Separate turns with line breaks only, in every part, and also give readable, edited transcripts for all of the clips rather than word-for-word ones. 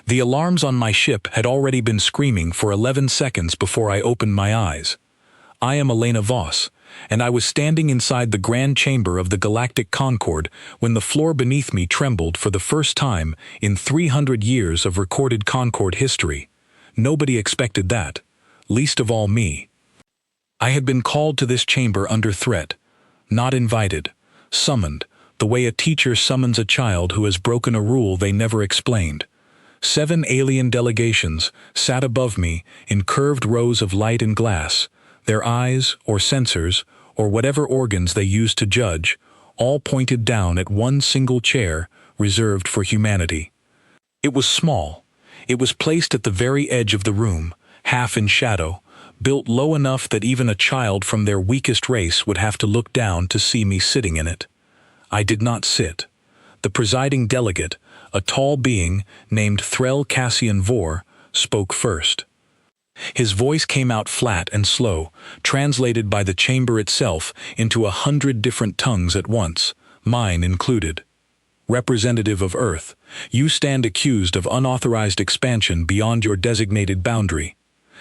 The alarms on my ship had already been screaming for 11 seconds before I opened my eyes. I am Elena Voss, and I was standing inside the grand chamber of the Galactic Concorde when the floor beneath me trembled for the first time in 300 years of recorded Concorde history. Nobody expected that, least of all me. I had been called to this chamber under threat, not invited, summoned, the way a teacher summons a child who has broken a rule they never explained. 7 alien delegations sat above me in curved rows of light and glass, their eyes, or sensors, or whatever organs they used to judge, all pointed down at one single chair reserved for humanity. It was small. It was placed at the very edge of the room, half in shadow, built low enough that even a child from their weakest race would have to look down to see me sitting in it. I did not sit. The presiding delegate, a tall being named Threl Cassian Vor, spoke first. His voice came out flat and slow, translated by the chamber itself into 100 different tongues at once, mine included. Representative of Earth, you stand accused of unauthorized expansion beyond your designated boundary.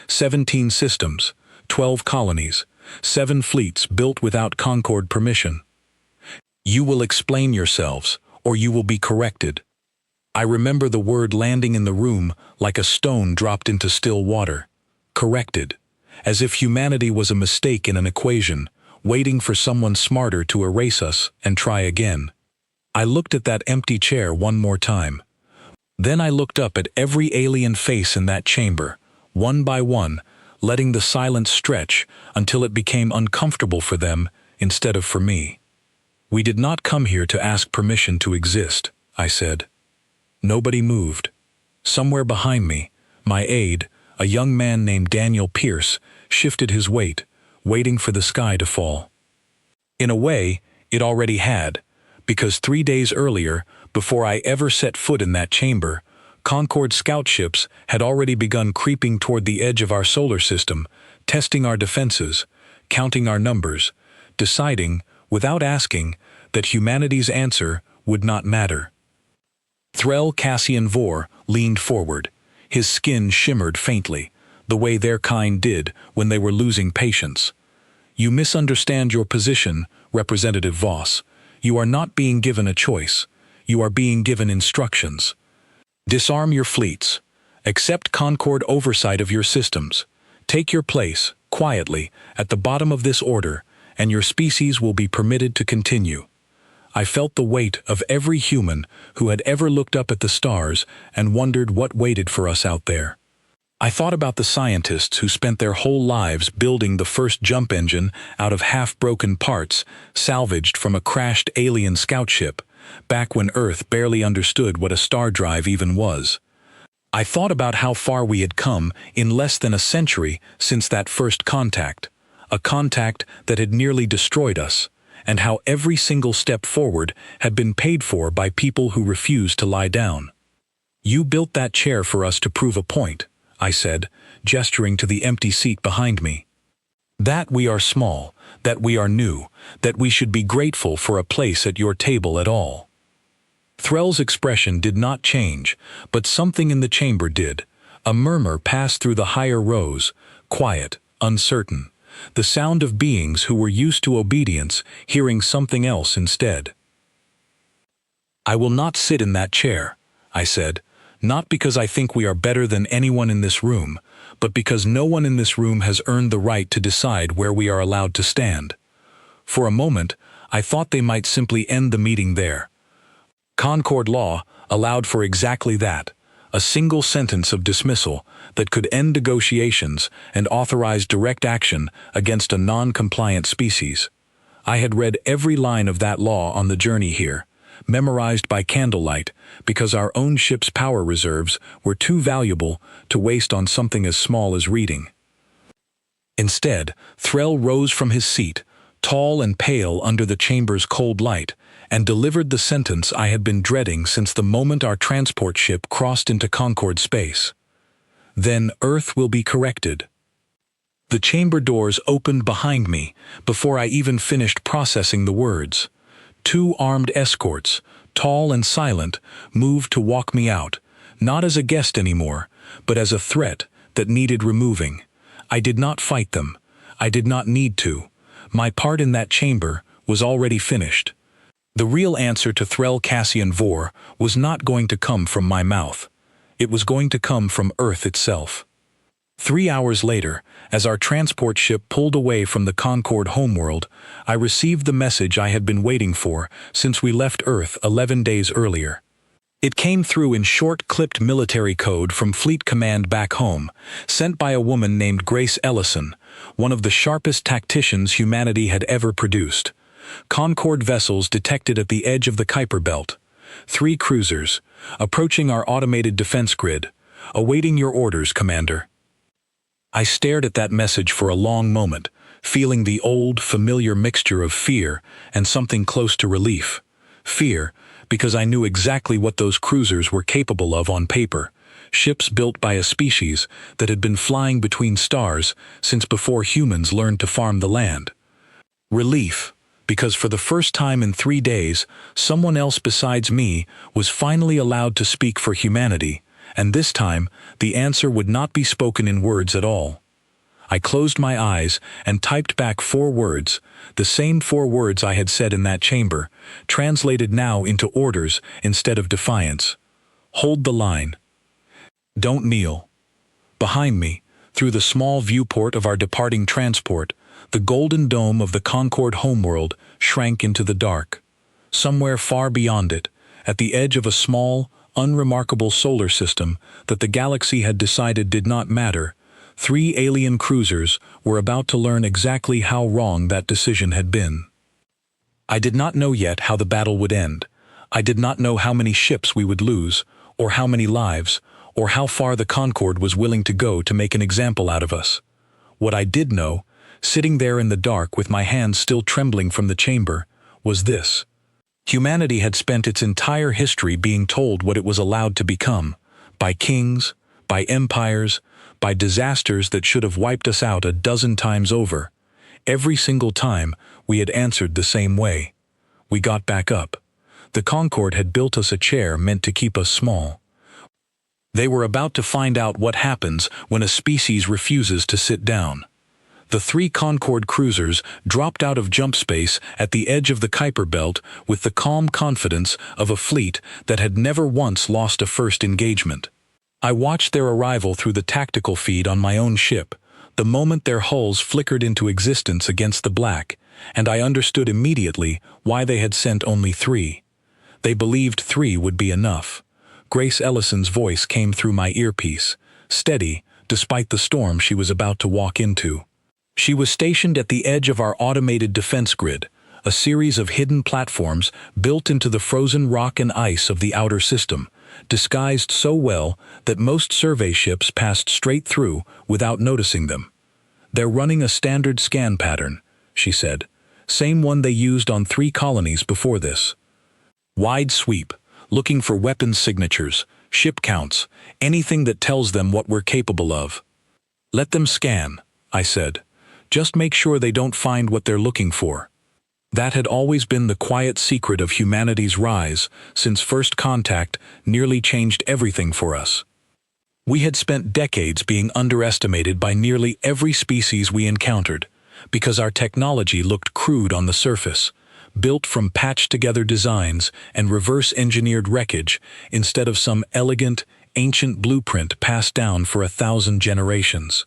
17 systems, 12 colonies, 7 fleets built without Concorde permission. You will explain yourselves, or you will be corrected. I remember the word landing in the room like a stone dropped into still water. Corrected, as if humanity was a mistake in an equation, waiting for someone smarter to erase us and try again. I looked at that empty chair one more time. Then I looked up at every alien face in that chamber, one by one, letting the silence stretch until it became uncomfortable for them instead of for me. We did not come here to ask permission to exist, I said. Nobody moved. Somewhere behind me, my aide, a young man named Daniel Pierce, shifted his weight, waiting for the sky to fall. In a way, it already had, because 3 days earlier, before I ever set foot in that chamber, Concorde scout ships had already begun creeping toward the edge of our solar system, testing our defenses, counting our numbers, deciding, without asking, that humanity's answer would not matter. Threl Cassian Vor leaned forward. His skin shimmered faintly, the way their kind did when they were losing patience. You misunderstand your position, Representative Voss. You are not being given a choice. You are being given instructions. Disarm your fleets. Accept Concorde oversight of your systems. Take your place, quietly, at the bottom of this order, and your species will be permitted to continue. I felt the weight of every human who had ever looked up at the stars and wondered what waited for us out there. I thought about the scientists who spent their whole lives building the first jump engine out of half-broken parts salvaged from a crashed alien scout ship, back when Earth barely understood what a star drive even was. I thought about how far we had come in less than a century since that first contact, a contact that had nearly destroyed us, and how every single step forward had been paid for by people who refused to lie down. You built that chair for us to prove a point, I said, gesturing to the empty seat behind me. That we are small, that we are new, that we should be grateful for a place at your table at all. Threl's expression did not change, but something in the chamber did. A murmur passed through the higher rows, quiet, uncertain. The sound of beings who were used to obedience hearing something else instead. I will not sit in that chair, I said, not because I think we are better than anyone in this room, but because no one in this room has earned the right to decide where we are allowed to stand. For a moment, I thought they might simply end the meeting there. Concorde law allowed for exactly that, a single sentence of dismissal that could end negotiations and authorize direct action against a non-compliant species. I had read every line of that law on the journey here, memorized by candlelight, because our own ship's power reserves were too valuable to waste on something as small as reading. Instead, Threl rose from his seat, tall and pale under the chamber's cold light, and delivered the sentence I had been dreading since the moment our transport ship crossed into Concorde space. Then Earth will be corrected. The chamber doors opened behind me before I even finished processing the words. 2 armed escorts, tall and silent, moved to walk me out, not as a guest anymore, but as a threat that needed removing. I did not fight them. I did not need to. My part in that chamber was already finished. The real answer to Threl Cassian Vor was not going to come from my mouth. It was going to come from Earth itself. 3 hours later, as our transport ship pulled away from the Concorde homeworld, I received the message I had been waiting for since we left Earth 11 days earlier. It came through in short, clipped military code from Fleet Command back home, sent by a woman named Grace Ellison, one of the sharpest tacticians humanity had ever produced. Concorde vessels detected at the edge of the Kuiper Belt. 3 cruisers, approaching our automated defense grid. Awaiting your orders, Commander. I stared at that message for a long moment, feeling the old, familiar mixture of fear and something close to relief. Fear, because I knew exactly what those cruisers were capable of on paper. Ships built by a species that had been flying between stars since before humans learned to farm the land. Relief, because for the first time in 3 days, someone else besides me was finally allowed to speak for humanity, and this time the answer would not be spoken in words at all. I closed my eyes and typed back 4 words, the same 4 words I had said in that chamber, translated now into orders instead of defiance. Hold the line. Don't kneel. Behind me, through the small viewport of our departing transport, the golden dome of the Concorde homeworld shrank into the dark. Somewhere far beyond it, at the edge of a small, unremarkable solar system that the galaxy had decided did not matter, 3 alien cruisers were about to learn exactly how wrong that decision had been. I did not know yet how the battle would end. I did not know how many ships we would lose, or how many lives, or how far the Concorde was willing to go to make an example out of us. What I did know, sitting there in the dark with my hands still trembling from the chamber, was this. Humanity had spent its entire history being told what it was allowed to become, by kings, by empires, by disasters that should have wiped us out a dozen times over. Every single time, we had answered the same way. We got back up. The Concorde had built us a chair meant to keep us small. They were about to find out what happens when a species refuses to sit down. The 3 Concorde cruisers dropped out of jump space at the edge of the Kuiper Belt with the calm confidence of a fleet that had never once lost a first engagement. I watched their arrival through the tactical feed on my own ship, the moment their hulls flickered into existence against the black, and I understood immediately why they had sent only 3. They believed 3 would be enough. Grace Ellison's voice came through my earpiece, steady despite the storm she was about to walk into. She was stationed at the edge of our automated defense grid, a series of hidden platforms built into the frozen rock and ice of the outer system, disguised so well that most survey ships passed straight through without noticing them. They're running a standard scan pattern, she said, same one they used on 3 colonies before this. Wide sweep, looking for weapons signatures, ship counts, anything that tells them what we're capable of. Let them scan, I said. Just make sure they don't find what they're looking for. That had always been the quiet secret of humanity's rise, since first contact nearly changed everything for us. We had spent decades being underestimated by nearly every species we encountered, because our technology looked crude on the surface, built from patched-together designs and reverse-engineered wreckage instead of some elegant, ancient blueprint passed down for 1,000 generations.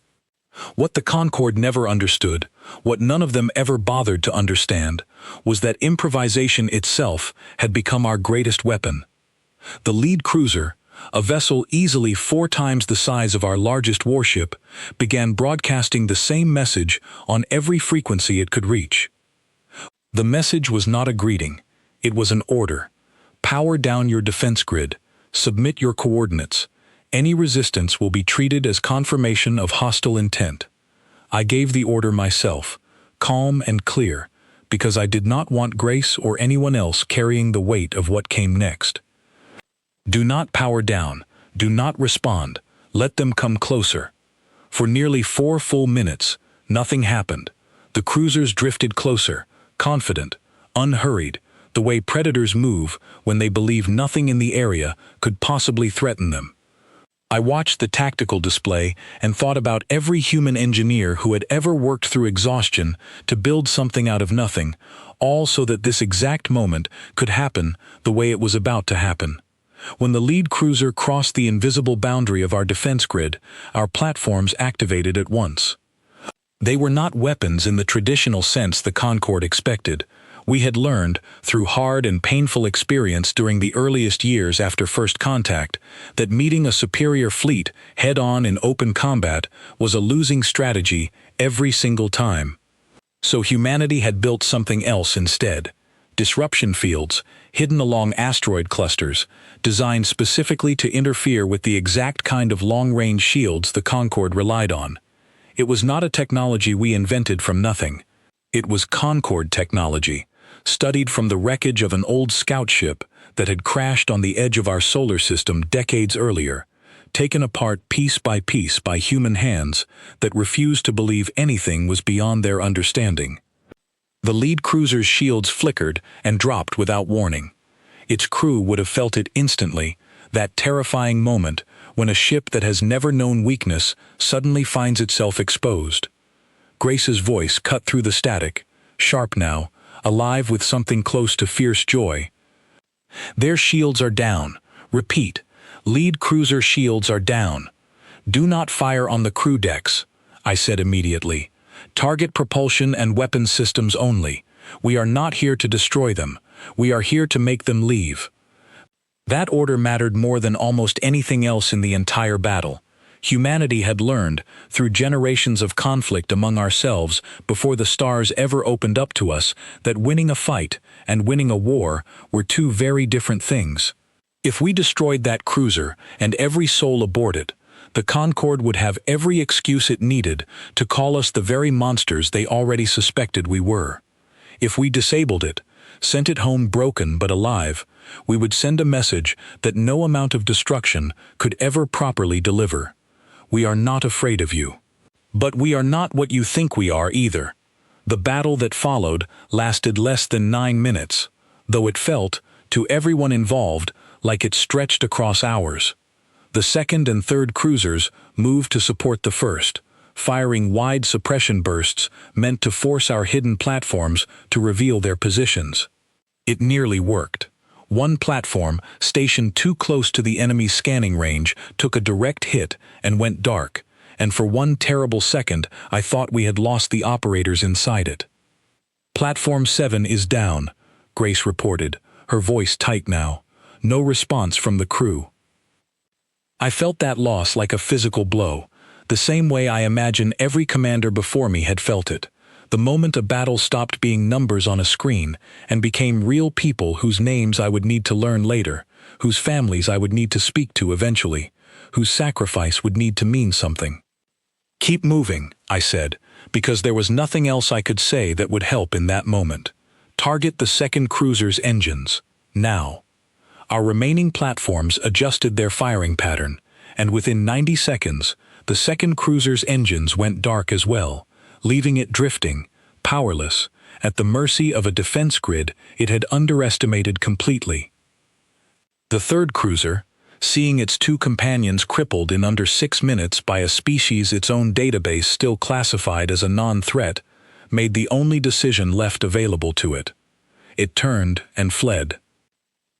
What the Concorde never understood, what none of them ever bothered to understand, was that improvisation itself had become our greatest weapon. The lead cruiser, a vessel easily 4 times the size of our largest warship, began broadcasting the same message on every frequency it could reach. The message was not a greeting, it was an order. Power down your defense grid, submit your coordinates. Any resistance will be treated as confirmation of hostile intent. I gave the order myself, calm and clear, because I did not want Grace or anyone else carrying the weight of what came next. Do not power down, do not respond, let them come closer. For nearly 4 full minutes, nothing happened. The cruisers drifted closer, confident, unhurried, the way predators move when they believe nothing in the area could possibly threaten them. I watched the tactical display and thought about every human engineer who had ever worked through exhaustion to build something out of nothing, all so that this exact moment could happen the way it was about to happen. When the lead cruiser crossed the invisible boundary of our defense grid, our platforms activated at once. They were not weapons in the traditional sense the Concorde expected. We had learned, through hard and painful experience during the earliest years after first contact, that meeting a superior fleet head-on in open combat was a losing strategy every single time. So humanity had built something else instead. Disruption fields, hidden along asteroid clusters, designed specifically to interfere with the exact kind of long-range shields the Concorde relied on. It was not a technology we invented from nothing. It was Concorde technology, studied from the wreckage of an old scout ship that had crashed on the edge of our solar system decades earlier, taken apart piece by human hands that refused to believe anything was beyond their understanding. The lead cruiser's shields flickered and dropped without warning. Its crew would have felt it instantly, that terrifying moment when a ship that has never known weakness suddenly finds itself exposed. Grace's voice cut through the static, sharp now, alive with something close to fierce joy. Their shields are down. Repeat, lead cruiser shields are down. Do not fire on the crew decks, I said immediately. Target propulsion and weapons systems only. We are not here to destroy them. We are here to make them leave. That order mattered more than almost anything else in the entire battle. Humanity had learned, through generations of conflict among ourselves before the stars ever opened up to us, that winning a fight and winning a war were two very different things. If we destroyed that cruiser and every soul aboard it, the Concorde would have every excuse it needed to call us the very monsters they already suspected we were. If we disabled it, sent it home broken but alive, we would send a message that no amount of destruction could ever properly deliver. We are not afraid of you. But we are not what you think we are either. The battle that followed lasted less than 9 minutes, though it felt, to everyone involved, like it stretched across hours. The second and third cruisers moved to support the first, firing wide suppression bursts meant to force our hidden platforms to reveal their positions. It nearly worked. One platform, stationed too close to the enemy's scanning range, took a direct hit and went dark, and for one terrible second I thought we had lost the operators inside it. Platform 7 is down, Grace reported, her voice tight now. No response from the crew. I felt that loss like a physical blow, the same way I imagine every commander before me had felt it. The moment a battle stopped being numbers on a screen and became real people whose names I would need to learn later, whose families I would need to speak to eventually, whose sacrifice would need to mean something. Keep moving, I said, because there was nothing else I could say that would help in that moment. Target the second cruiser's engines, now. Our remaining platforms adjusted their firing pattern, and within 90 seconds, the second cruiser's engines went dark as well, leaving it drifting, powerless, at the mercy of a defense grid it had underestimated completely. The third cruiser, seeing its two companions crippled in under 6 minutes by a species its own database still classified as a non-threat, made the only decision left available to it. It turned and fled.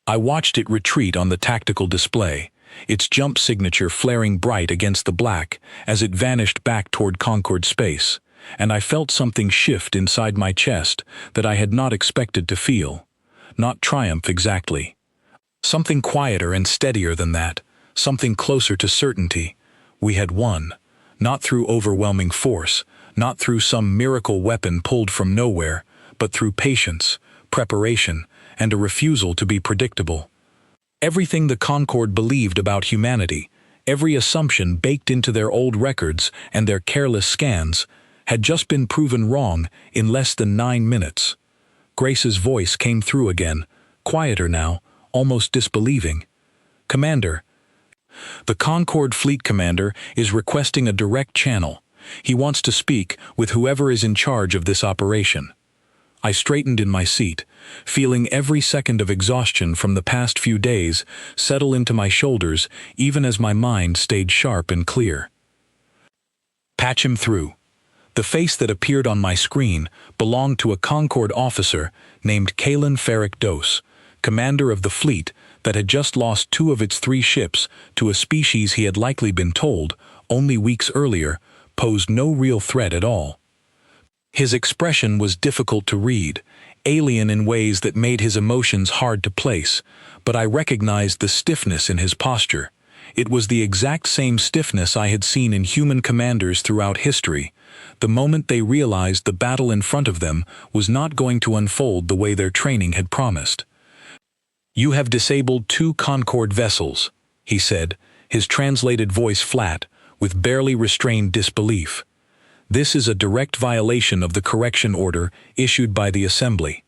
I watched it retreat on the tactical display, its jump signature flaring bright against the black as it vanished back toward Concorde space, and I felt something shift inside my chest that I had not expected to feel. Not triumph exactly. Something quieter and steadier than that, something closer to certainty. We had won, not through overwhelming force, not through some miracle weapon pulled from nowhere, but through patience, preparation, and a refusal to be predictable. Everything the Concorde believed about humanity, every assumption baked into their old records and their careless scans, had just been proven wrong in less than 9 minutes. Grace's voice came through again, quieter now, almost disbelieving. "Commander." "The Concorde Fleet Commander is requesting a direct channel. He wants to speak with whoever is in charge of this operation." I straightened in my seat, feeling every second of exhaustion from the past few days settle into my shoulders even as my mind stayed sharp and clear. Patch him through. The face that appeared on my screen belonged to a Concord officer named Kalen Ferrick Dose, commander of the fleet that had just lost 2 of its 3 ships to a species he had likely been told, only weeks earlier, posed no real threat at all. His expression was difficult to read, alien in ways that made his emotions hard to place, but I recognized the stiffness in his posture. It was the exact same stiffness I had seen in human commanders throughout history, the moment they realized the battle in front of them was not going to unfold the way their training had promised. "You have disabled 2 Concord vessels," he said, his translated voice flat, with barely restrained disbelief. "This is a direct violation of the correction order issued by the Assembly.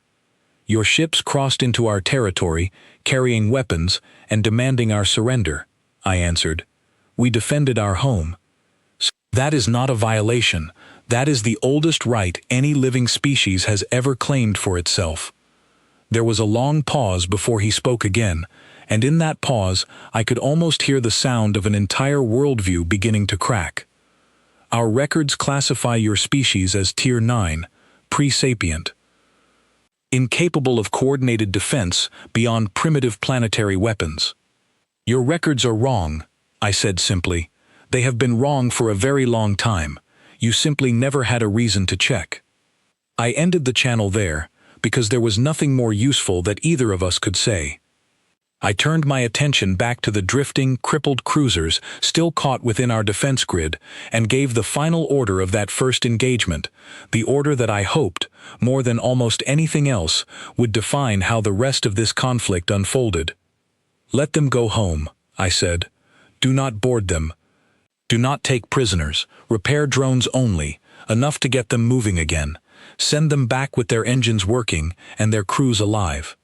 Your ships crossed into our territory, carrying weapons and demanding our surrender," I answered. "We defended our home." "That is not a violation. That is the oldest right any living species has ever claimed for itself." There was a long pause before he spoke again, and in that pause I could almost hear the sound of an entire worldview beginning to crack. "Our records classify your species as Tier 9, pre-sapient. Incapable of coordinated defense beyond primitive planetary weapons." "Your records are wrong," I said simply. "They have been wrong for a very long time. You simply never had a reason to check." I ended the channel there, because there was nothing more useful that either of us could say. I turned my attention back to the drifting, crippled cruisers still caught within our defense grid and gave the final order of that first engagement, the order that I hoped, more than almost anything else, would define how the rest of this conflict unfolded. "Let them go home," I said. "Do not board them. Do not take prisoners. Repair drones only, enough to get them moving again. Send them back with their engines working and their crews alive."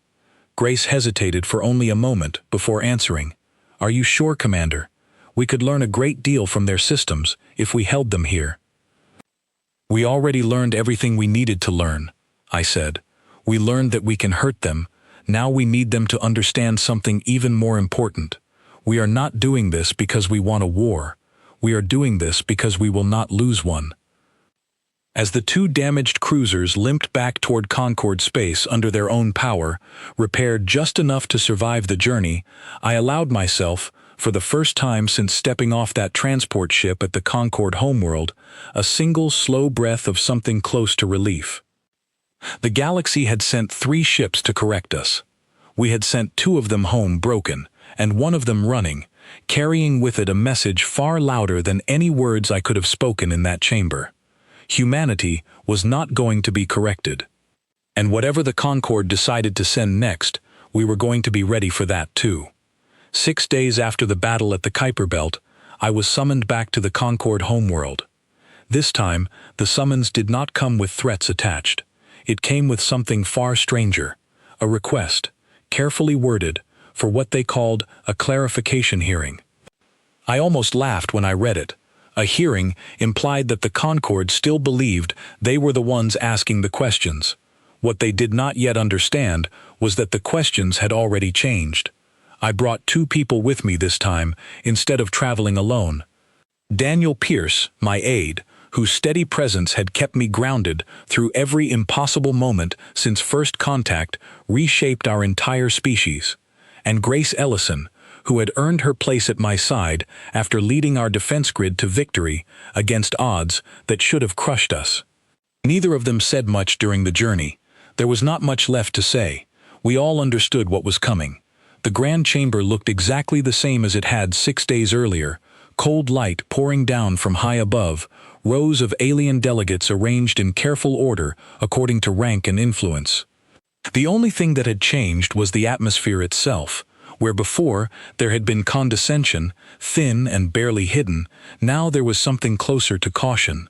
Grace hesitated for only a moment before answering. "Are you sure, Commander? We could learn a great deal from their systems if we held them here." "We already learned everything we needed to learn," I said. "We learned that we can hurt them. Now we need them to understand something even more important. We are not doing this because we want a war. We are doing this because we will not lose one." As the 2 damaged cruisers limped back toward Concord space under their own power, repaired just enough to survive the journey, I allowed myself, for the first time since stepping off that transport ship at the Concord homeworld, a single slow breath of something close to relief. The galaxy had sent 3 ships to correct us. We had sent 2 of them home broken, and 1 of them running, carrying with it a message far louder than any words I could have spoken in that chamber. Humanity was not going to be corrected. And whatever the Concord decided to send next, we were going to be ready for that too. 6 days after the battle at the Kuiper Belt, I was summoned back to the Concord homeworld. This time, the summons did not come with threats attached. It came with something far stranger, a request, carefully worded, for what they called a clarification hearing. I almost laughed when I read it. A hearing implied that the Concord still believed they were the ones asking the questions. What they did not yet understand was that the questions had already changed. I brought 2 people with me this time, instead of traveling alone. Daniel Pierce, my aide, whose steady presence had kept me grounded through every impossible moment since first contact, reshaped our entire species. And Grace Ellison, who had earned her place at my side after leading our defense grid to victory against odds that should have crushed us. Neither of them said much during the journey. There was not much left to say. We all understood what was coming. The grand chamber looked exactly the same as it had 6 days earlier, cold light pouring down from high above, rows of alien delegates arranged in careful order according to rank and influence. The only thing that had changed was the atmosphere itself. Where before there had been condescension, thin and barely hidden, now there was something closer to caution.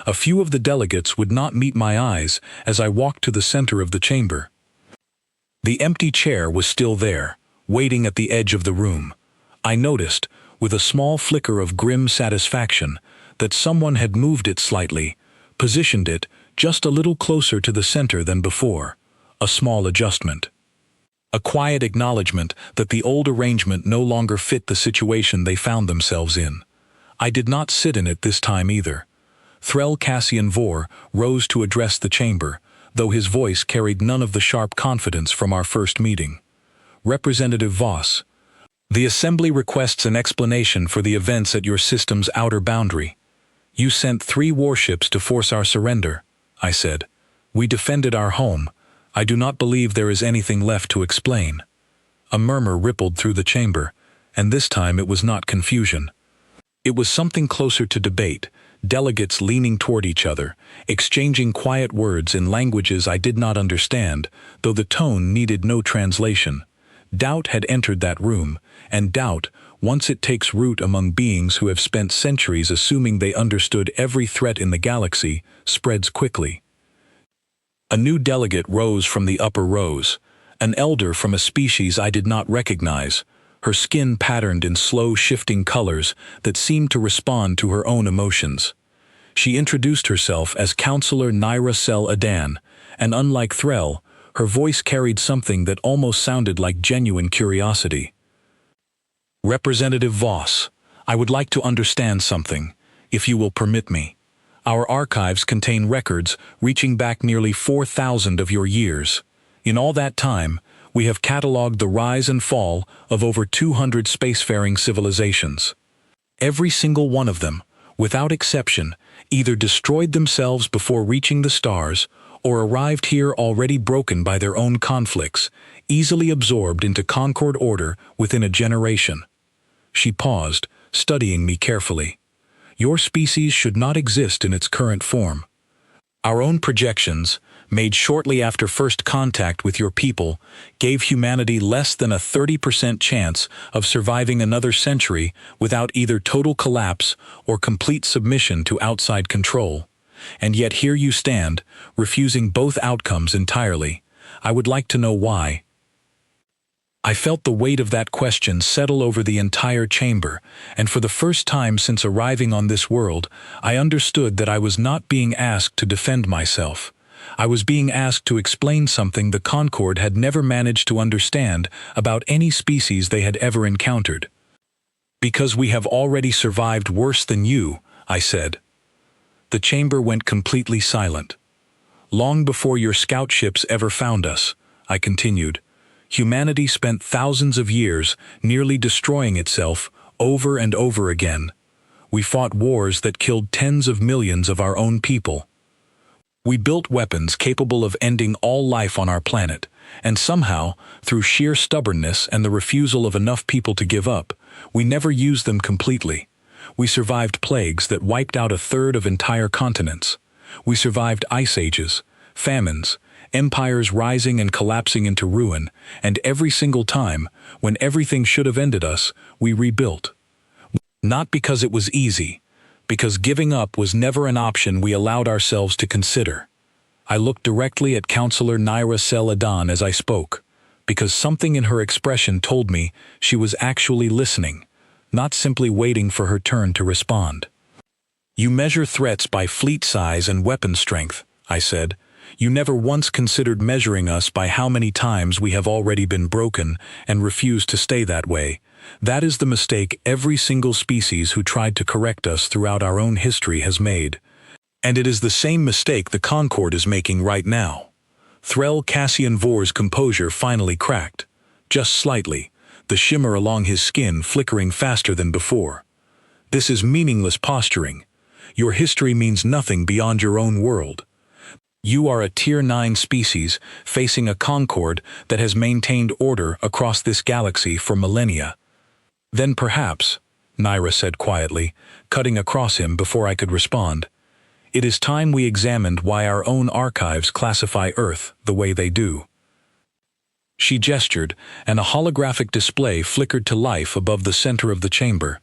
A few of the delegates would not meet my eyes as I walked to the center of the chamber. The empty chair was still there, waiting at the edge of the room. I noticed, with a small flicker of grim satisfaction, that someone had moved it slightly, positioned it just a little closer to the center than before, a small adjustment. A quiet acknowledgement that the old arrangement no longer fit the situation they found themselves in. I did not sit in it this time either. Threll Cassian Vor rose to address the chamber, though his voice carried none of the sharp confidence from our first meeting. Representative Voss, the Assembly requests an explanation for the events at your system's outer boundary. You sent 3 warships to force our surrender, I said. We defended our home. I do not believe there is anything left to explain. A murmur rippled through the chamber, and this time it was not confusion. It was something closer to debate, delegates leaning toward each other, exchanging quiet words in languages I did not understand, though the tone needed no translation. Doubt had entered that room, and doubt, once it takes root among beings who have spent centuries assuming they understood every threat in the galaxy, spreads quickly. A new delegate rose from the upper rows, an elder from a species I did not recognize, her skin patterned in slow shifting colors that seemed to respond to her own emotions. She introduced herself as Counselor Naira Sel Adan, and unlike Threll, her voice carried something that almost sounded like genuine curiosity. Representative Voss, I would like to understand something, if you will permit me. Our archives contain records reaching back nearly 4,000 of your years. In all that time, we have catalogued the rise and fall of over 200 spacefaring civilizations. Every single one of them, without exception, either destroyed themselves before reaching the stars or arrived here already broken by their own conflicts, easily absorbed into Concord order within a generation. She paused, studying me carefully. Your species should not exist in its current form. Our own projections, made shortly after first contact with your people, gave humanity less than a 30% chance of surviving another century without either total collapse or complete submission to outside control. And yet here you stand, refusing both outcomes entirely. I would like to know why. I felt the weight of that question settle over the entire chamber, and for the first time since arriving on this world, I understood that I was not being asked to defend myself. I was being asked to explain something the Concord had never managed to understand about any species they had ever encountered. Because we have already survived worse than you, I said. The chamber went completely silent. Long before your scout ships ever found us, I continued, humanity spent thousands of years nearly destroying itself over and over again. We fought wars that killed tens of millions of our own people. We built weapons capable of ending all life on our planet, and somehow, through sheer stubbornness and the refusal of enough people to give up, we never used them completely. We survived plagues that wiped out a third of entire continents. We survived ice ages, famines, empires rising and collapsing into ruin, and every single time, when everything should have ended us, we rebuilt. Not because it was easy, because giving up was never an option we allowed ourselves to consider. I looked directly at Counselor Naira Sel Adan as I spoke, because something in her expression told me she was actually listening, not simply waiting for her turn to respond. You measure threats by fleet size and weapon strength, I said. You never once considered measuring us by how many times we have already been broken and refused to stay that way. That is the mistake every single species who tried to correct us throughout our own history has made. And it is the same mistake the Concord is making right now. Threll Cassian Vor's composure finally cracked, just slightly, the shimmer along his skin flickering faster than before. This is meaningless posturing. Your history means nothing beyond your own world. You are a Tier 9 species facing a Concord that has maintained order across this galaxy for millennia. Then perhaps, Naira said quietly, cutting across him before I could respond, it is time we examined why our own archives classify Earth the way they do. She gestured, and a holographic display flickered to life above the center of the chamber,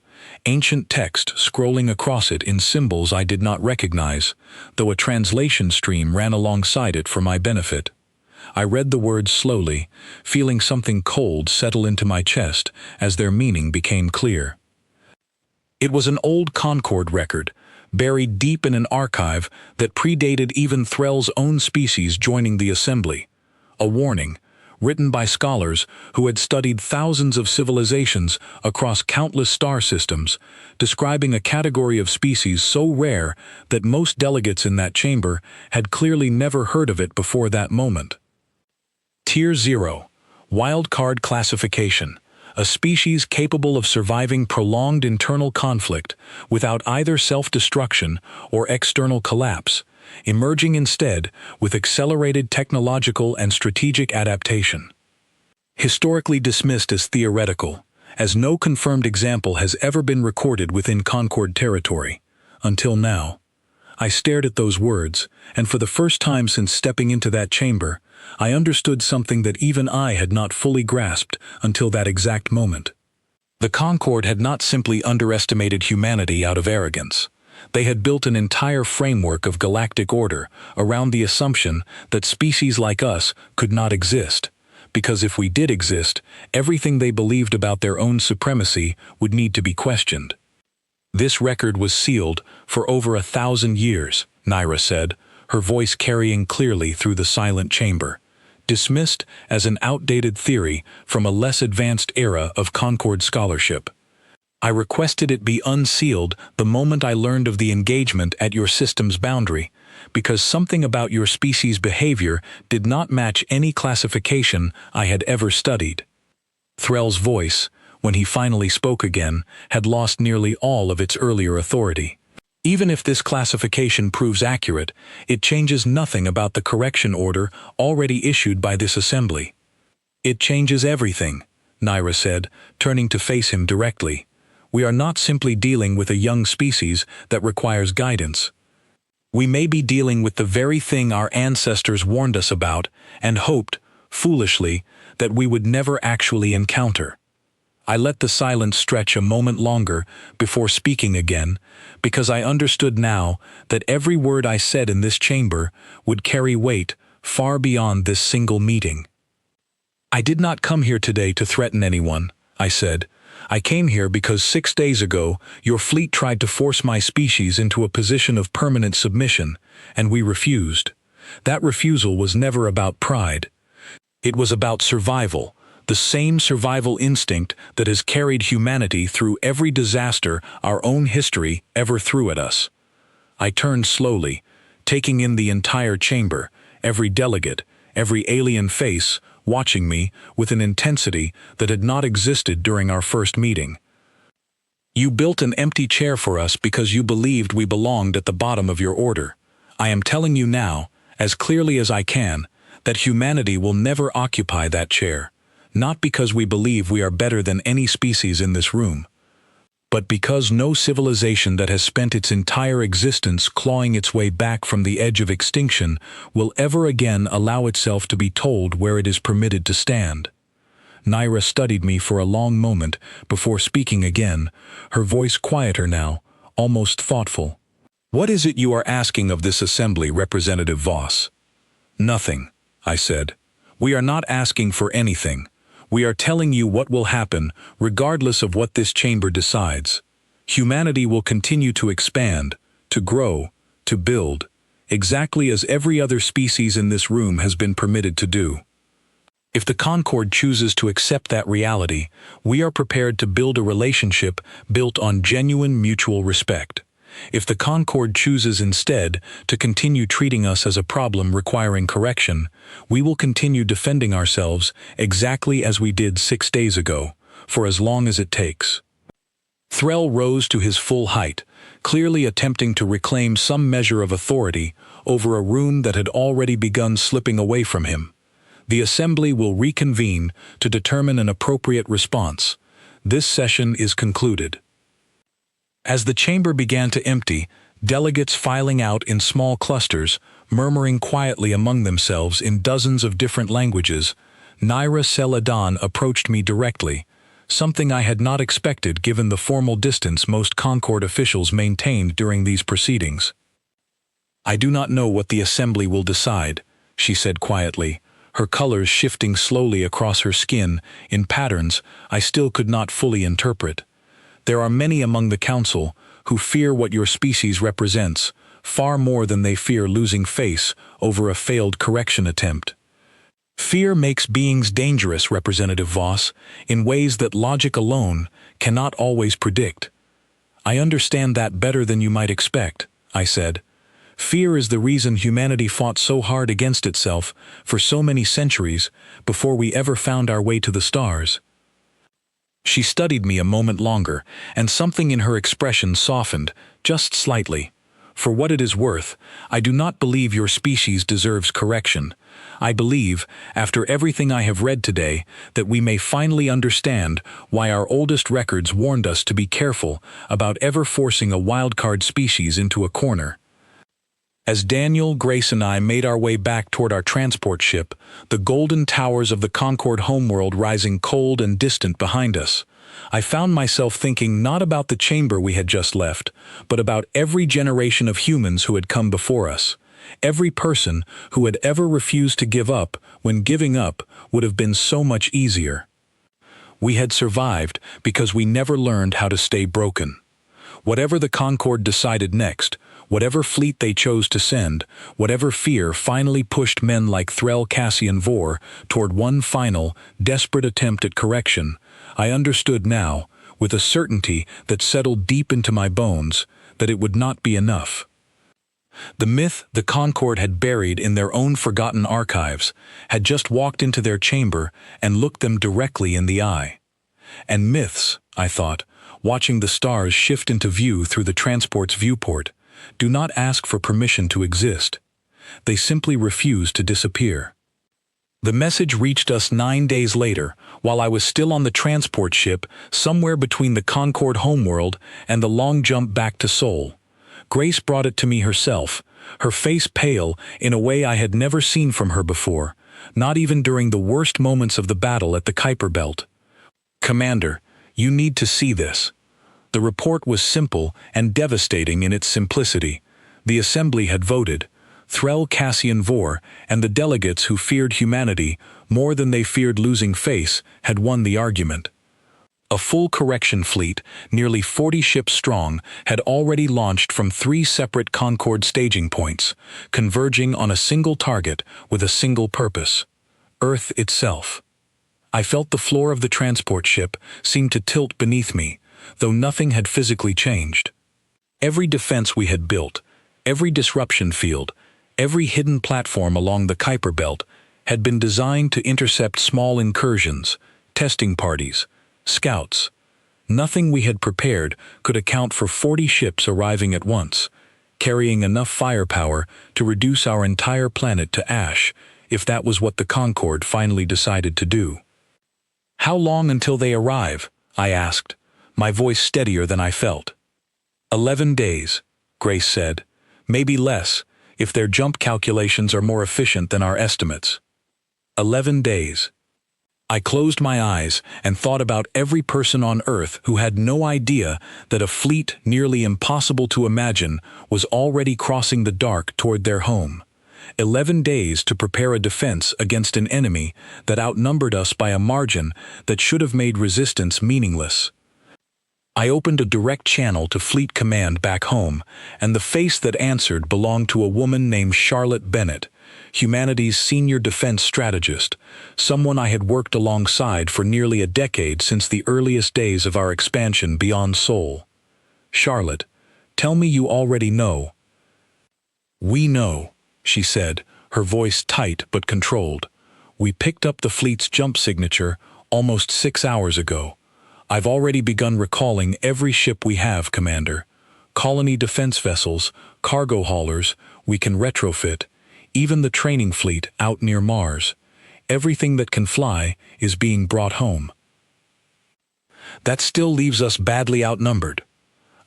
ancient text scrolling across it in symbols I did not recognize, though a translation stream ran alongside it for my benefit. I read the words slowly, feeling something cold settle into my chest as their meaning became clear. It was an old Concord record, buried deep in an archive that predated even Threll's own species joining the assembly. A warning, written by scholars who had studied thousands of civilizations across countless star systems, describing a category of species so rare that most delegates in that chamber had clearly never heard of it before that moment. Tier 0. Wildcard Classification. A species capable of surviving prolonged internal conflict without either self-destruction or external collapse, emerging instead with accelerated technological and strategic adaptation. Historically dismissed as theoretical, as no confirmed example has ever been recorded within Concord territory, until now. I stared at those words, and for the first time since stepping into that chamber, I understood something that even I had not fully grasped until that exact moment. The Concord had not simply underestimated humanity out of arrogance. They had built an entire framework of galactic order around the assumption that species like us could not exist, because if we did exist, everything they believed about their own supremacy would need to be questioned. This record was sealed for over 1,000 years, Naira said, her voice carrying clearly through the silent chamber, dismissed as an outdated theory from a less advanced era of Concord scholarship. I requested it be unsealed the moment I learned of the engagement at your system's boundary, because something about your species' behavior did not match any classification I had ever studied. Threll's voice, when he finally spoke again, had lost nearly all of its earlier authority. Even if this classification proves accurate, it changes nothing about the correction order already issued by this assembly. It changes everything, Naira said, turning to face him directly. We are not simply dealing with a young species that requires guidance. We may be dealing with the very thing our ancestors warned us about and hoped, foolishly, that we would never actually encounter. I let the silence stretch a moment longer before speaking again, because I understood now that every word I said in this chamber would carry weight far beyond this single meeting. I did not come here today to threaten anyone, I said. I came here because 6 days ago your fleet tried to force my species into a position of permanent submission, and we refused. That refusal was never about pride. It was about survival. The same survival instinct that has carried humanity through every disaster our own history ever threw at us. I turned slowly, taking in the entire chamber, every delegate, every alien face, watching me with an intensity that had not existed during our first meeting. You built an empty chair for us because you believed we belonged at the bottom of your order. I am telling you now, as clearly as I can, that humanity will never occupy that chair. Not because we believe we are better than any species in this room, but because no civilization that has spent its entire existence clawing its way back from the edge of extinction will ever again allow itself to be told where it is permitted to stand. Naira studied me for a long moment before speaking again, her voice quieter now, almost thoughtful. What is it you are asking of this assembly, Representative Voss? Nothing, I said. We are not asking for anything. We are telling you what will happen, regardless of what this chamber decides. Humanity will continue to expand, to grow, to build, exactly as every other species in this room has been permitted to do. If the Concord chooses to accept that reality, we are prepared to build a relationship built on genuine mutual respect. If the Concord chooses instead to continue treating us as a problem requiring correction, we will continue defending ourselves exactly as we did 6 days ago, for as long as it takes. Threll rose to his full height, clearly attempting to reclaim some measure of authority over a room that had already begun slipping away from him. The assembly will reconvene to determine an appropriate response. This session is concluded. As the chamber began to empty, delegates filing out in small clusters, murmuring quietly among themselves in dozens of different languages, Naira Seladan approached me directly, something I had not expected given the formal distance most Concord officials maintained during these proceedings. I do not know what the assembly will decide, she said quietly, her colors shifting slowly across her skin in patterns I still could not fully interpret. There are many among the Council who fear what your species represents, far more than they fear losing face over a failed correction attempt. Fear makes beings dangerous, Representative Voss, in ways that logic alone cannot always predict. I understand that better than you might expect, I said. Fear is the reason humanity fought so hard against itself for so many centuries before we ever found our way to the stars. She studied me a moment longer, and something in her expression softened, just slightly. For what it is worth, I do not believe your species deserves correction. I believe, after everything I have read today, that we may finally understand why our oldest records warned us to be careful about ever forcing a wildcard species into a corner. As Daniel, Grace, and I made our way back toward our transport ship, the golden towers of the Concord homeworld rising cold and distant behind us, I found myself thinking not about the chamber we had just left, but about every generation of humans who had come before us. Every person who had ever refused to give up when giving up would have been so much easier. We had survived because we never learned how to stay broken. Whatever the Concord decided next, whatever fleet they chose to send, whatever fear finally pushed men like Threll Cassian Vor toward one final, desperate attempt at correction, I understood now, with a certainty that settled deep into my bones, that it would not be enough. The myth the Concord had buried in their own forgotten archives had just walked into their chamber and looked them directly in the eye. And myths, I thought, watching the stars shift into view through the transport's viewport, do not ask for permission to exist. They simply refuse to disappear. The message reached us 9 days later, while I was still on the transport ship, somewhere between the Concord homeworld and the long jump back to Seoul. Grace brought it to me herself, her face pale in a way I had never seen from her before, not even during the worst moments of the battle at the Kuiper Belt. Commander, you need to see this. The report was simple and devastating in its simplicity. The Assembly had voted. Threll Cassian Vor and the delegates who feared humanity more than they feared losing face had won the argument. A full correction fleet, nearly 40 ships strong, had already launched from 3 separate Concord staging points, converging on a single target with a single purpose: Earth itself. I felt the floor of the transport ship seem to tilt beneath me, though nothing had physically changed. Every defense we had built, every disruption field, every hidden platform along the Kuiper Belt had been designed to intercept small incursions, testing parties, scouts. Nothing we had prepared could account for 40 ships arriving at once, carrying enough firepower to reduce our entire planet to ash, if that was what the Concord finally decided to do. How long until they arrive? I asked, my voice steadier than I felt. 11 days, Grace said. Maybe less, if their jump calculations are more efficient than our estimates. 11 days. I closed my eyes and thought about every person on Earth who had no idea that a fleet nearly impossible to imagine was already crossing the dark toward their home. 11 days to prepare a defense against an enemy that outnumbered us by a margin that should have made resistance meaningless. I opened a direct channel to Fleet Command back home, and the face that answered belonged to a woman named Charlotte Bennett, humanity's senior defense strategist, someone I had worked alongside for nearly a decade since the earliest days of our expansion beyond Seoul. Charlotte, tell me you already know. We know, she said, her voice tight but controlled. We picked up the fleet's jump signature almost 6 hours ago. I've already begun recalling every ship we have, Commander. Colony defense vessels, cargo haulers, we can retrofit, even the training fleet out near Mars. Everything that can fly is being brought home. That still leaves us badly outnumbered.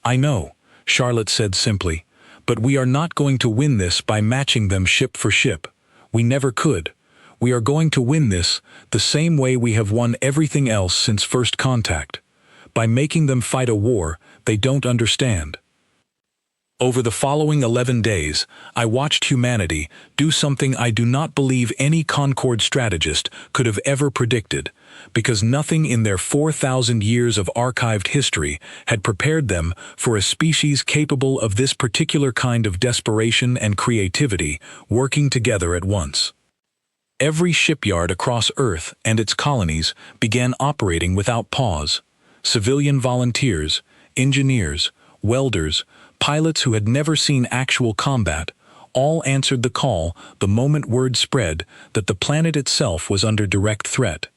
I know, Charlotte said simply, but we are not going to win this by matching them ship for ship. We never could. We are going to win this the same way we have won everything else since first contact, by making them fight a war they don't understand. Over the following 11 days, I watched humanity do something I do not believe any Concord strategist could have ever predicted, because nothing in their 4,000 years of archived history had prepared them for a species capable of this particular kind of desperation and creativity working together at once. Every shipyard across Earth and its colonies began operating without pause. Civilian volunteers, engineers, welders, pilots who had never seen actual combat, all answered the call the moment word spread that the planet itself was under direct threat.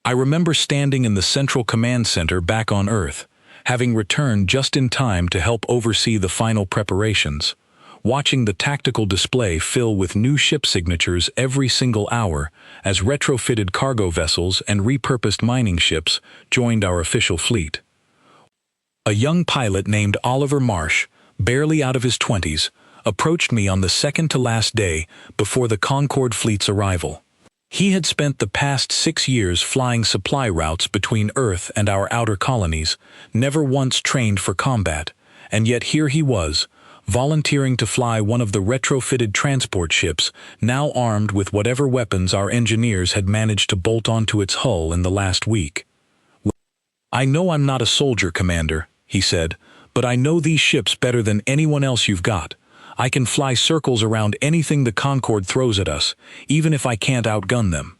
I remember standing in the Central Command Center back on Earth, having returned just in time to help oversee the final preparations, watching the tactical display fill with new ship signatures every single hour as retrofitted cargo vessels and repurposed mining ships joined our official fleet. A young pilot named Oliver Marsh, barely out of his 20s, approached me on the second-to-last day before the Concorde fleet's arrival. He had spent the past 6 years flying supply routes between Earth and our outer colonies, never once trained for combat, and yet here he was, volunteering to fly one of the retrofitted transport ships, now armed with whatever weapons our engineers had managed to bolt onto its hull in the last week. "I know I'm not a soldier, Commander," he said, "but I know these ships better than anyone else you've got. I can fly circles around anything the Concorde throws at us, even if I can't outgun them."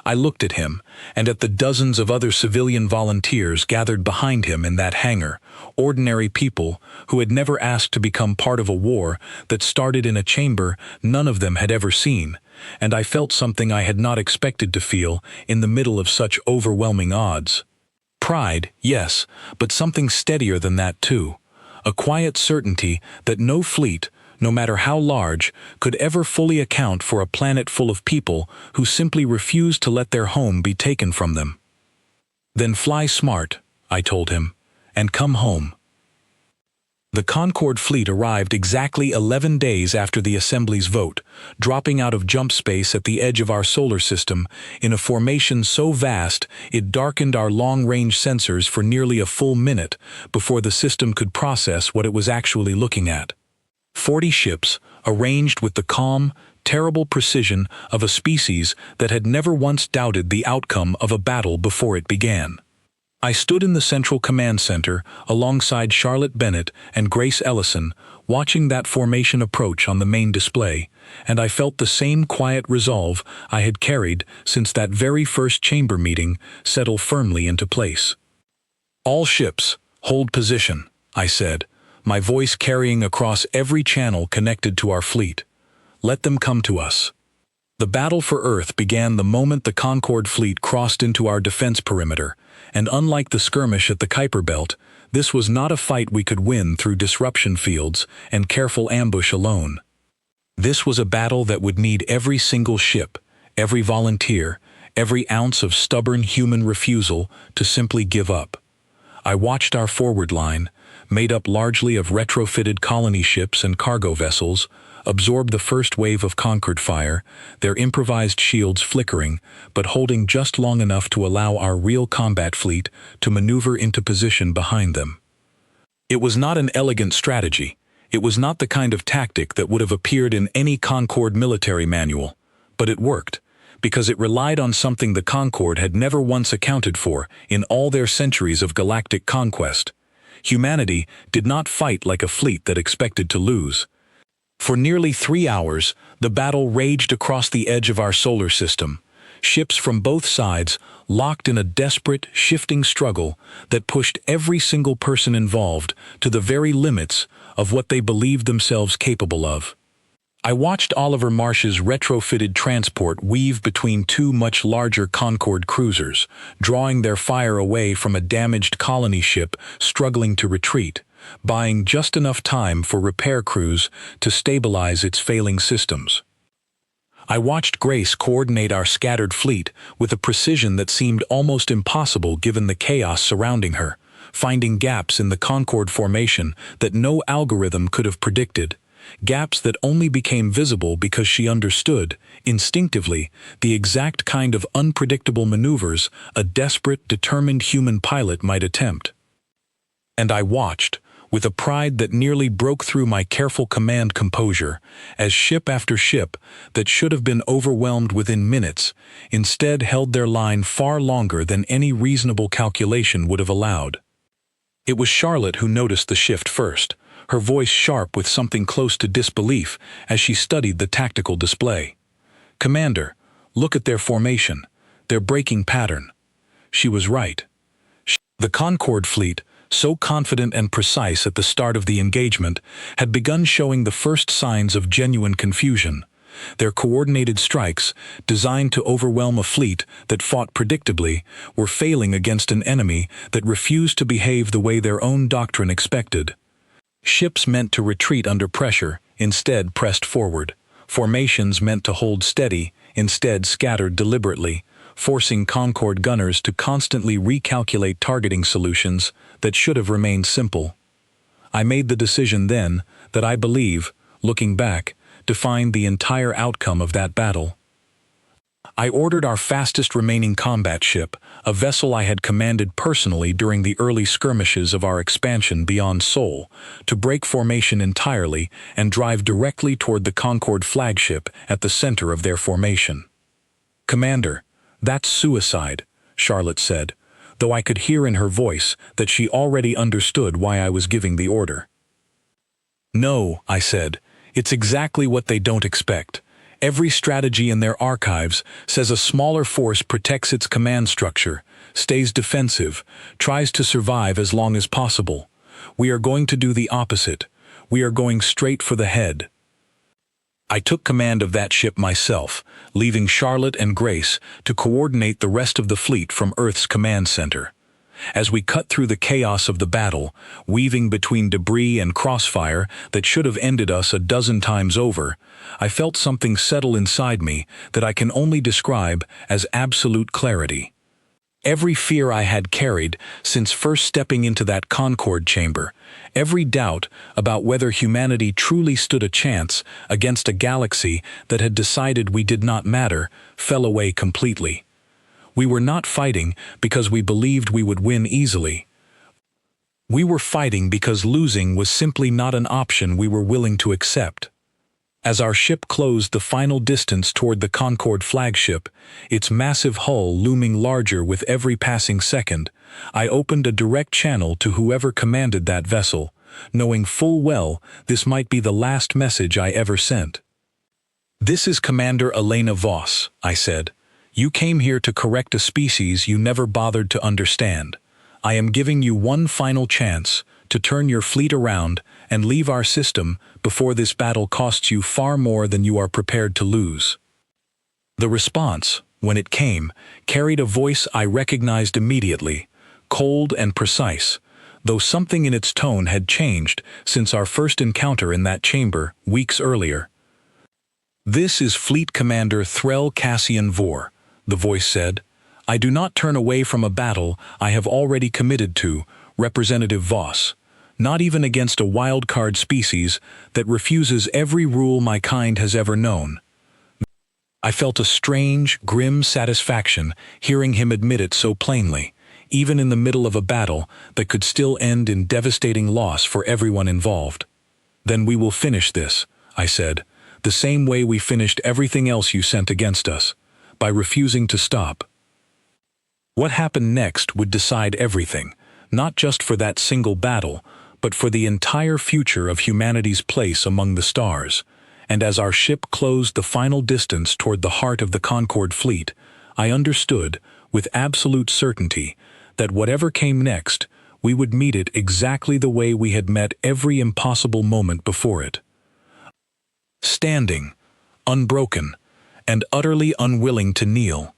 I looked at him, and at the dozens of other civilian volunteers gathered behind him in that hangar, ordinary people who had never asked to become part of a war that started in a chamber none of them had ever seen, and I felt something I had not expected to feel in the middle of such overwhelming odds. Pride, yes, but something steadier than that too. A quiet certainty that no fleet, no matter how large, could ever fully account for a planet full of people who simply refused to let their home be taken from them. "Then fly smart," I told him, "and come home." The Concorde fleet arrived exactly 11 days after the Assembly's vote, dropping out of jump space at the edge of our solar system in a formation so vast it darkened our long-range sensors for nearly a full minute before the system could process what it was actually looking at. 40 ships, arranged with the calm, terrible precision of a species that had never once doubted the outcome of a battle before it began. I stood in the Central Command Center alongside Charlotte Bennett and Grace Ellison, watching that formation approach on the main display, and I felt the same quiet resolve I had carried since that very first chamber meeting settle firmly into place. "All ships, hold position," I said, my voice carrying across every channel connected to our fleet. "Let them come to us." The battle for Earth began the moment the Concorde fleet crossed into our defense perimeter, and unlike the skirmish at the Kuiper Belt, this was not a fight we could win through disruption fields and careful ambush alone. This was a battle that would need every single ship, every volunteer, every ounce of stubborn human refusal to simply give up. I watched our forward line, made up largely of retrofitted colony ships and cargo vessels, absorb the first wave of Concorde fire, their improvised shields flickering, but holding just long enough to allow our real combat fleet to maneuver into position behind them. It was not an elegant strategy. It was not the kind of tactic that would have appeared in any Concorde military manual, but it worked, because it relied on something the Concorde had never once accounted for in all their centuries of galactic conquest. Humanity did not fight like a fleet that expected to lose. For nearly 3 hours, the battle raged across the edge of our solar system, ships from both sides locked in a desperate, shifting struggle that pushed every single person involved to the very limits of what they believed themselves capable of. I watched Oliver Marsh's retrofitted transport weave between two much larger Concorde cruisers, drawing their fire away from a damaged colony ship struggling to retreat, buying just enough time for repair crews to stabilize its failing systems. I watched Grace coordinate our scattered fleet with a precision that seemed almost impossible given the chaos surrounding her, finding gaps in the Concorde formation that no algorithm could have predicted, gaps that only became visible because she understood, instinctively, the exact kind of unpredictable maneuvers a desperate, determined human pilot might attempt. And I watched, with a pride that nearly broke through my careful command composure, as ship after ship that should have been overwhelmed within minutes instead held their line far longer than any reasonable calculation would have allowed. It was Charlotte who noticed the shift first, her voice sharp with something close to disbelief as she studied the tactical display. "Commander, look at their formation, their breaking pattern." She was right. The Concorde fleet, so confident and precise at the start of the engagement, had begun showing the first signs of genuine confusion. Their coordinated strikes, designed to overwhelm a fleet that fought predictably, were failing against an enemy that refused to behave the way their own doctrine expected. Ships meant to retreat under pressure, instead pressed forward. Formations meant to hold steady, instead scattered deliberately, forcing Concorde gunners to constantly recalculate targeting solutions that should have remained simple. I made the decision then that I believe, looking back, defined the entire outcome of that battle. I ordered our fastest remaining combat ship, a vessel I had commanded personally during the early skirmishes of our expansion beyond Seoul, to break formation entirely and drive directly toward the Concorde flagship at the center of their formation. "Commander, that's suicide," Charlotte said, though I could hear in her voice that she already understood why I was giving the order. "No," I said, "it's exactly what they don't expect. Every strategy in their archives says a smaller force protects its command structure, stays defensive, tries to survive as long as possible. We are going to do the opposite. We are going straight for the head." I took command of that ship myself, leaving Charlotte and Grace to coordinate the rest of the fleet from Earth's command center. As we cut through the chaos of the battle, weaving between debris and crossfire that should have ended us a dozen times over, I felt something settle inside me that I can only describe as absolute clarity. Every fear I had carried since first stepping into that Concorde chamber, every doubt about whether humanity truly stood a chance against a galaxy that had decided we did not matter, fell away completely. We were not fighting because we believed we would win easily. We were fighting because losing was simply not an option we were willing to accept. As our ship closed the final distance toward the Concorde flagship, its massive hull looming larger with every passing second, I opened a direct channel to whoever commanded that vessel, knowing full well this might be the last message I ever sent. "This is Commander Elena Voss," I said. "You came here to correct a species you never bothered to understand. I am giving you one final chance to turn your fleet around and leave our system before this battle costs you far more than you are prepared to lose." The response, when it came, carried a voice I recognized immediately, cold and precise, though something in its tone had changed since our first encounter in that chamber weeks earlier. "This is Fleet Commander Threll Cassian Vor," the voice said. "I do not turn away from a battle I have already committed to, Representative Voss, not even against a wild-card species that refuses every rule my kind has ever known." I felt a strange, grim satisfaction hearing him admit it so plainly, even in the middle of a battle that could still end in devastating loss for everyone involved. "Then we will finish this," I said, "the same way we finished everything else you sent against us, by refusing to stop." What happened next would decide everything, not just for that single battle, but for the entire future of humanity's place among the stars. And as our ship closed the final distance toward the heart of the Concorde fleet, I understood, with absolute certainty, that whatever came next, we would meet it exactly the way we had met every impossible moment before it. Standing, unbroken, and utterly unwilling to kneel,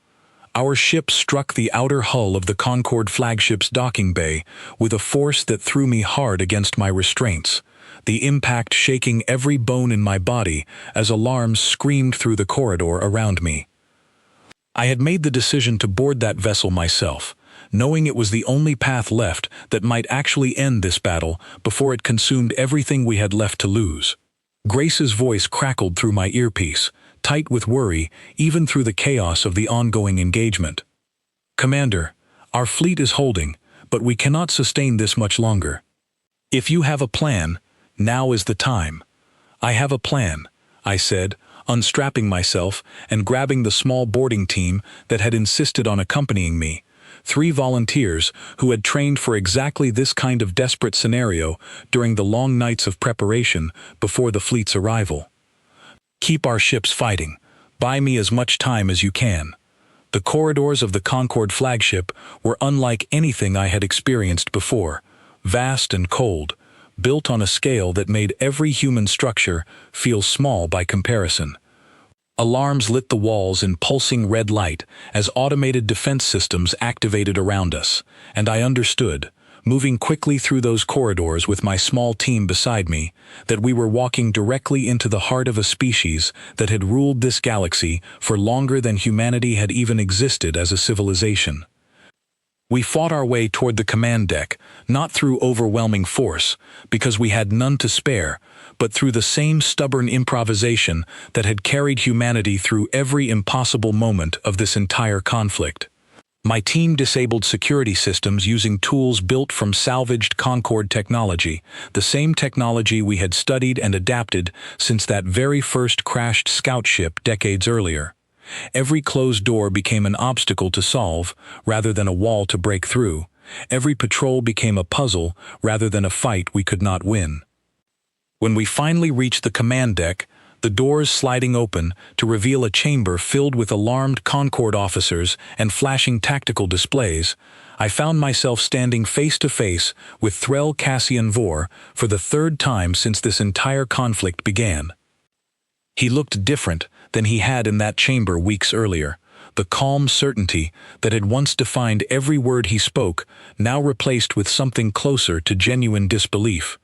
our ship struck the outer hull of the Concorde flagship's docking bay with a force that threw me hard against my restraints, the impact shaking every bone in my body as alarms screamed through the corridor around me. I had made the decision to board that vessel myself, knowing it was the only path left that might actually end this battle before it consumed everything we had left to lose. Grace's voice crackled through my earpiece, tight with worry even through the chaos of the ongoing engagement. "Commander, our fleet is holding, but we cannot sustain this much longer." If you have a plan, now is the time. I have a plan, I said, unstrapping myself and grabbing the small boarding team that had insisted on accompanying me, 3 volunteers who had trained for exactly this kind of desperate scenario during the long nights of preparation before the fleet's arrival. Keep our ships fighting. Buy me as much time as you can. The corridors of the Concorde flagship were unlike anything I had experienced before, vast and cold, built on a scale that made every human structure feel small by comparison. Alarms lit the walls in pulsing red light as automated defense systems activated around us, and I understood, moving quickly through those corridors with my small team beside me, that we were walking directly into the heart of a species that had ruled this galaxy for longer than humanity had even existed as a civilization. We fought our way toward the command deck, not through overwhelming force, because we had none to spare, but through the same stubborn improvisation that had carried humanity through every impossible moment of this entire conflict. My team disabled security systems using tools built from salvaged Concorde technology, the same technology we had studied and adapted since that very first crashed scout ship decades earlier. Every closed door became an obstacle to solve, rather than a wall to break through. Every patrol became a puzzle, rather than a fight we could not win. When we finally reached the command deck, the doors sliding open to reveal a chamber filled with alarmed Concorde officers and flashing tactical displays, I found myself standing face to face with Threl Cassian Vor for the 3rd time since this entire conflict began. He looked different than he had in that chamber weeks earlier. The calm certainty that had once defined every word he spoke, now replaced with something closer to genuine disbelief.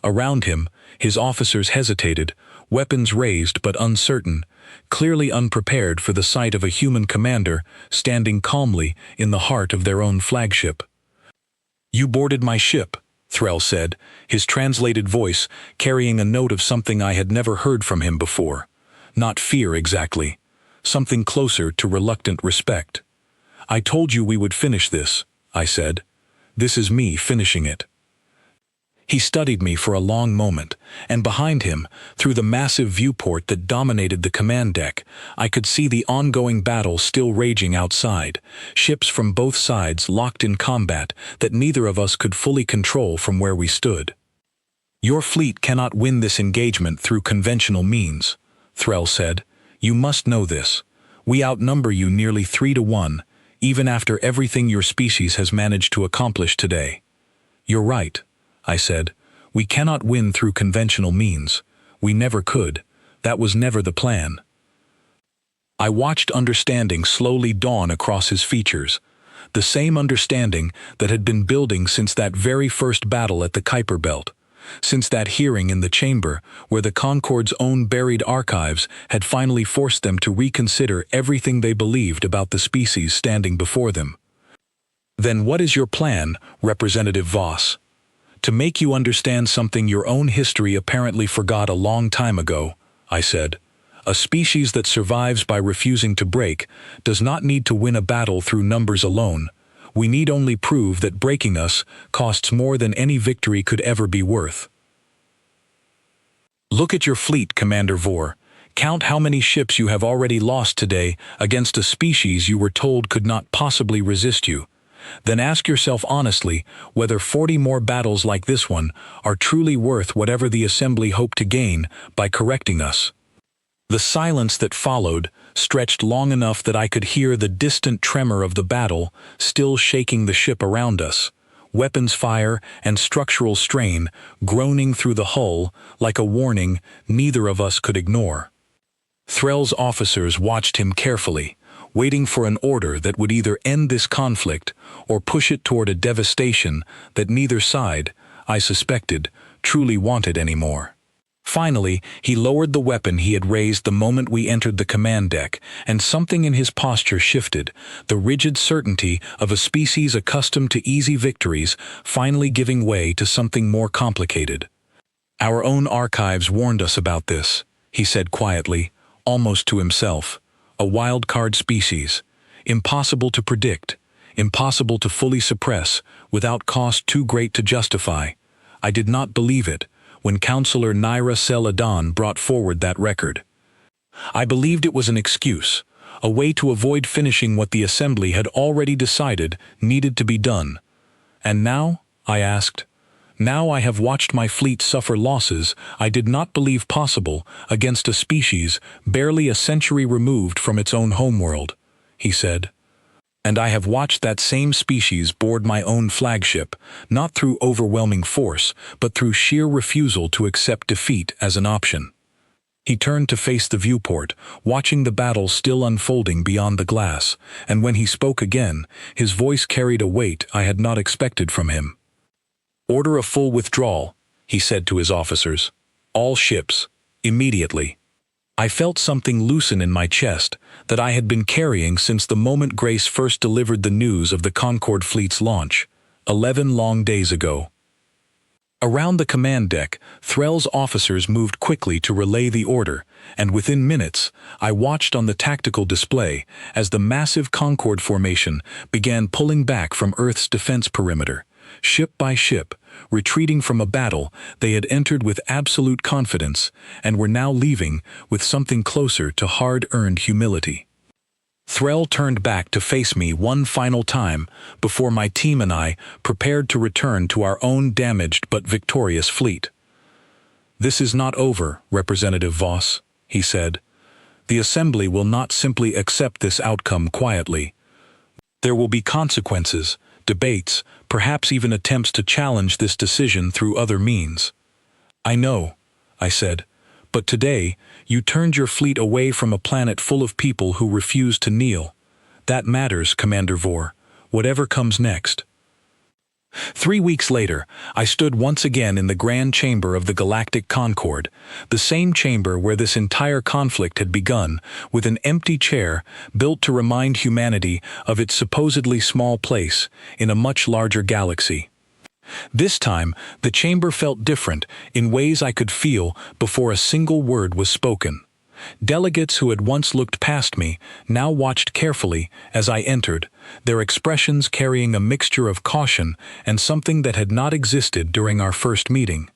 Around him, his officers hesitated, weapons raised but uncertain, clearly unprepared for the sight of a human commander standing calmly in the heart of their own flagship. "You boarded my ship," Threl said, his translated voice carrying a note of something I had never heard from him before. Not fear exactly, something closer to reluctant respect. "I told you we would finish this," I said. "This is me finishing it." He studied me for a long moment, and behind him, through the massive viewport that dominated the command deck, I could see the ongoing battle still raging outside, ships from both sides locked in combat that neither of us could fully control from where we stood. "Your fleet cannot win this engagement through conventional means," Threl said. "You must know this. We outnumber you nearly 3 to 1, even after everything your species has managed to accomplish today." "You're right," I said. "We cannot win through conventional means. We never could. That was never the plan." I watched understanding slowly dawn across his features, the same understanding that had been building since that very first battle at the Kuiper Belt, since that hearing in the chamber where the Concorde's own buried archives had finally forced them to reconsider everything they believed about the species standing before them. "Then what is your plan, Representative Voss?" "To make you understand something your own history apparently forgot a long time ago," I said. "A species that survives by refusing to break does not need to win a battle through numbers alone. We need only prove that breaking us costs more than any victory could ever be worth." "Look at your fleet, Commander Vor. Count how many ships you have already lost today against a species you were told could not possibly resist you. Then ask yourself honestly whether 40 more battles like this one are truly worth whatever the Assembly hoped to gain by correcting us." The silence that followed stretched long enough that I could hear the distant tremor of the battle still shaking the ship around us, weapons fire and structural strain groaning through the hull like a warning neither of us could ignore. Threl's officers watched him carefully, waiting for an order that would either end this conflict or push it toward a devastation that neither side, I suspected, truly wanted anymore. Finally, he lowered the weapon he had raised the moment we entered the command deck, and something in his posture shifted, the rigid certainty of a species accustomed to easy victories finally giving way to something more complicated. "Our own archives warned us about this," he said quietly, almost to himself. "A wild-card species, impossible to predict, impossible to fully suppress, without cost too great to justify. I did not believe it when Counselor Naira Seladan brought forward that record. I believed it was an excuse, a way to avoid finishing what the Assembly had already decided needed to be done. And now, I asked, now I have watched my fleet suffer losses I did not believe possible against a species barely a century removed from its own homeworld, he said. And I have watched that same species board my own flagship, not through overwhelming force, but through sheer refusal to accept defeat as an option. He turned to face the viewport, watching the battle still unfolding beyond the glass, and when he spoke again, his voice carried a weight I had not expected from him. "Order a full withdrawal," he said to his officers. "All ships, immediately." I felt something loosen in my chest that I had been carrying since the moment Grace first delivered the news of the Concorde fleet's launch, 11 long days ago. Around the command deck, Threll's officers moved quickly to relay the order, and within minutes, I watched on the tactical display as the massive Concorde formation began pulling back from Earth's defense perimeter, ship by ship, retreating from a battle they had entered with absolute confidence and were now leaving with something closer to hard-earned humility. Threll turned back to face me one final time before my team and I prepared to return to our own damaged but victorious fleet. "This is not over, Representative Voss," he said. "The Assembly will not simply accept this outcome quietly. There will be consequences, debates, perhaps even attempts to challenge this decision through other means." "I know," I said, "but today you turned your fleet away from a planet full of people who refuse to kneel. That matters, Commander Vor, whatever comes next." 3 weeks later, I stood once again in the grand chamber of the Galactic Concorde, the same chamber where this entire conflict had begun, with an empty chair built to remind humanity of its supposedly small place in a much larger galaxy. This time, the chamber felt different in ways I could feel before a single word was spoken. Delegates who had once looked past me now watched carefully as I entered, their expressions carrying a mixture of caution and something that had not existed during our first meeting.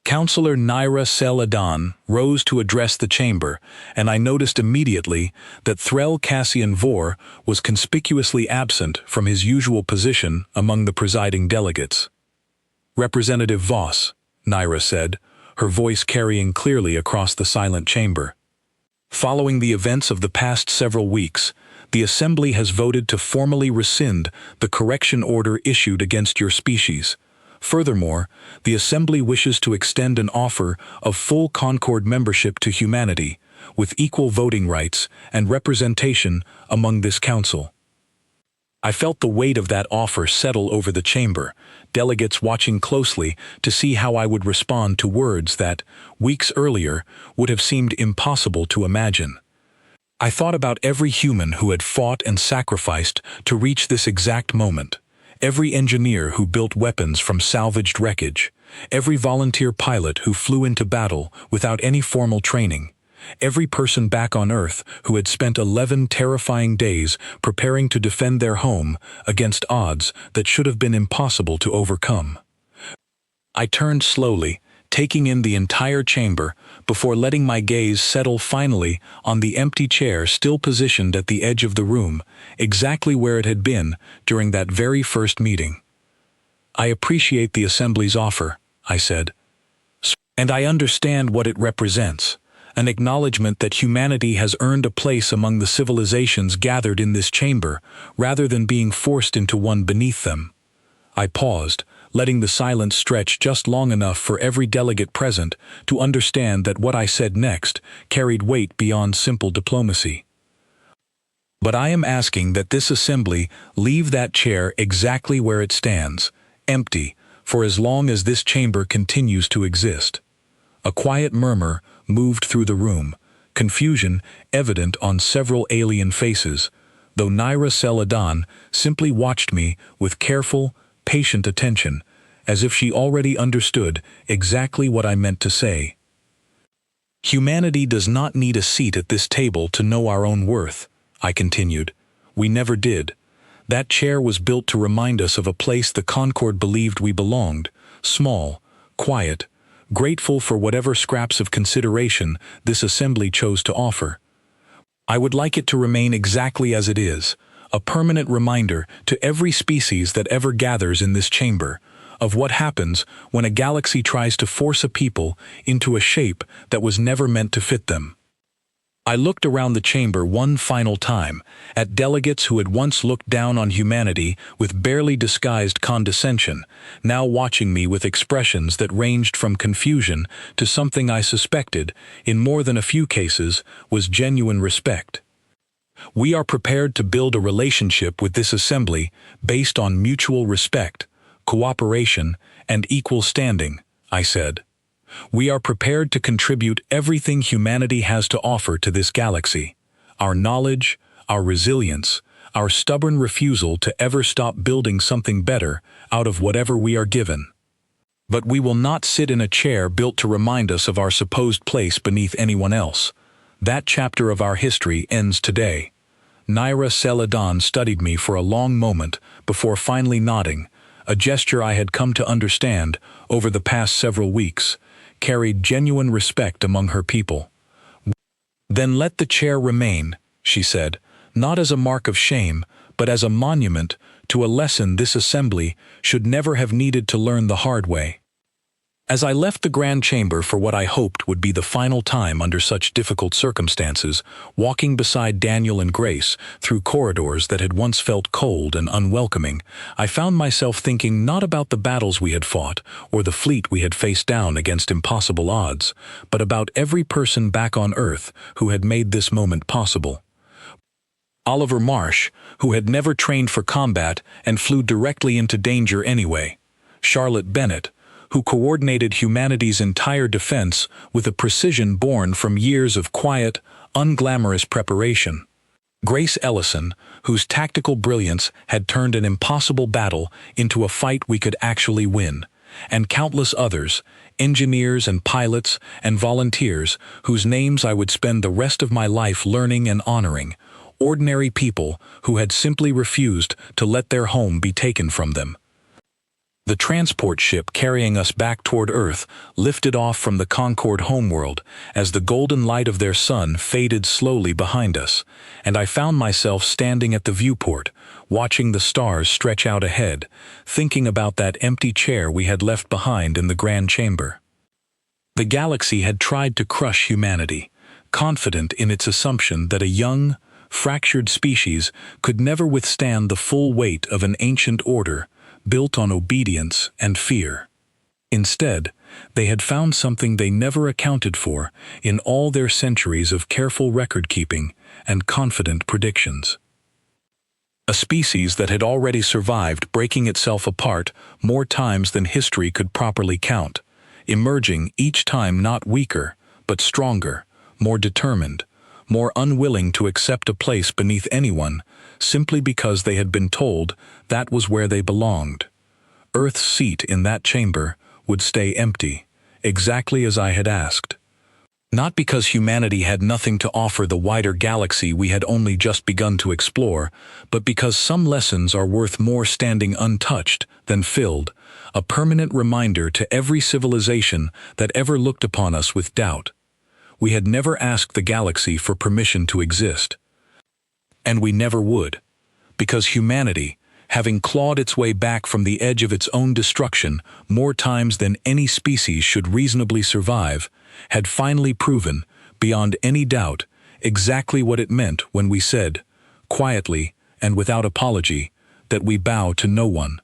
Counselor Naira Seladan rose to address the chamber, and I noticed immediately that Threll Cassian Vor was conspicuously absent from his usual position among the presiding delegates. "Representative Voss," Naira said, her voice carrying clearly across the silent chamber. "Following the events of the past several weeks, the Assembly has voted to formally rescind the correction order issued against your species. Furthermore, the Assembly wishes to extend an offer of full Concorde membership to humanity, with equal voting rights and representation among this council." I felt the weight of that offer settle over the chamber, delegates watching closely to see how I would respond to words that, weeks earlier, would have seemed impossible to imagine. I thought about every human who had fought and sacrificed to reach this exact moment, every engineer who built weapons from salvaged wreckage, every volunteer pilot who flew into battle without any formal training, every person back on Earth who had spent 11 terrifying days preparing to defend their home against odds that should have been impossible to overcome. I turned slowly, taking in the entire chamber, before letting my gaze settle finally on the empty chair still positioned at the edge of the room, exactly where it had been during that very first meeting. "I appreciate the Assembly's offer," I said, "and I understand what it represents. An acknowledgement that humanity has earned a place among the civilizations gathered in this chamber, rather than being forced into one beneath them." I paused, letting the silence stretch just long enough for every delegate present to understand that what I said next carried weight beyond simple diplomacy. "But I am asking that this Assembly leave that chair exactly where it stands, empty, for as long as this chamber continues to exist." A quiet murmur moved through the room, confusion evident on several alien faces, though Naira Seladan simply watched me with careful, patient attention, as if she already understood exactly what I meant to say. "Humanity does not need a seat at this table to know our own worth," I continued. "We never did. That chair was built to remind us of a place the Concorde believed we belonged, small, quiet, grateful for whatever scraps of consideration this assembly chose to offer. I would like it to remain exactly as it is, a permanent reminder to every species that ever gathers in this chamber of what happens when a galaxy tries to force a people into a shape that was never meant to fit them. I looked around the chamber one final time, at delegates who had once looked down on humanity with barely disguised condescension, now watching me with expressions that ranged from confusion to something I suspected, in more than a few cases, was genuine respect. We are prepared to build a relationship with this assembly based on mutual respect, cooperation, and equal standing, I said. We are prepared to contribute everything humanity has to offer to this galaxy, our knowledge, our resilience, our stubborn refusal to ever stop building something better out of whatever we are given. But we will not sit in a chair built to remind us of our supposed place beneath anyone else. That chapter of our history ends today. Naira Celadon studied me for a long moment before finally nodding, a gesture I had come to understand over the past several weeks, carried genuine respect among her people. "Then let the chair remain," she said, "not as a mark of shame, but as a monument to a lesson this assembly should never have needed to learn the hard way." As I left the grand chamber for what I hoped would be the final time under such difficult circumstances, walking beside Daniel and Grace through corridors that had once felt cold and unwelcoming, I found myself thinking not about the battles we had fought or the fleet we had faced down against impossible odds, but about every person back on Earth who had made this moment possible. Oliver Marsh, who had never trained for combat and flew directly into danger anyway. Charlotte Bennett, who coordinated humanity's entire defense with a precision born from years of quiet, unglamorous preparation. Grace Ellison, whose tactical brilliance had turned an impossible battle into a fight we could actually win. And countless others, engineers and pilots and volunteers, whose names I would spend the rest of my life learning and honoring. Ordinary people who had simply refused to let their home be taken from them. The transport ship carrying us back toward Earth lifted off from the Concorde homeworld as the golden light of their sun faded slowly behind us, and I found myself standing at the viewport, watching the stars stretch out ahead, thinking about that empty chair we had left behind in the grand chamber. The galaxy had tried to crush humanity, confident in its assumption that a young, fractured species could never withstand the full weight of an ancient order built on obedience and fear. Instead, they had found something they never accounted for in all their centuries of careful record-keeping and confident predictions. A species that had already survived breaking itself apart more times than history could properly count, emerging each time not weaker, but stronger, more determined, more unwilling to accept a place beneath anyone, simply because they had been told that was where they belonged. Earth's seat in that chamber would stay empty, exactly as I had asked. Not because humanity had nothing to offer the wider galaxy we had only just begun to explore, but because some lessons are worth more standing untouched than filled, a permanent reminder to every civilization that ever looked upon us with doubt. We had never asked the galaxy for permission to exist. And we never would, because humanity, having clawed its way back from the edge of its own destruction more times than any species should reasonably survive, had finally proven, beyond any doubt, exactly what it meant when we said, quietly and without apology, that we bow to no one.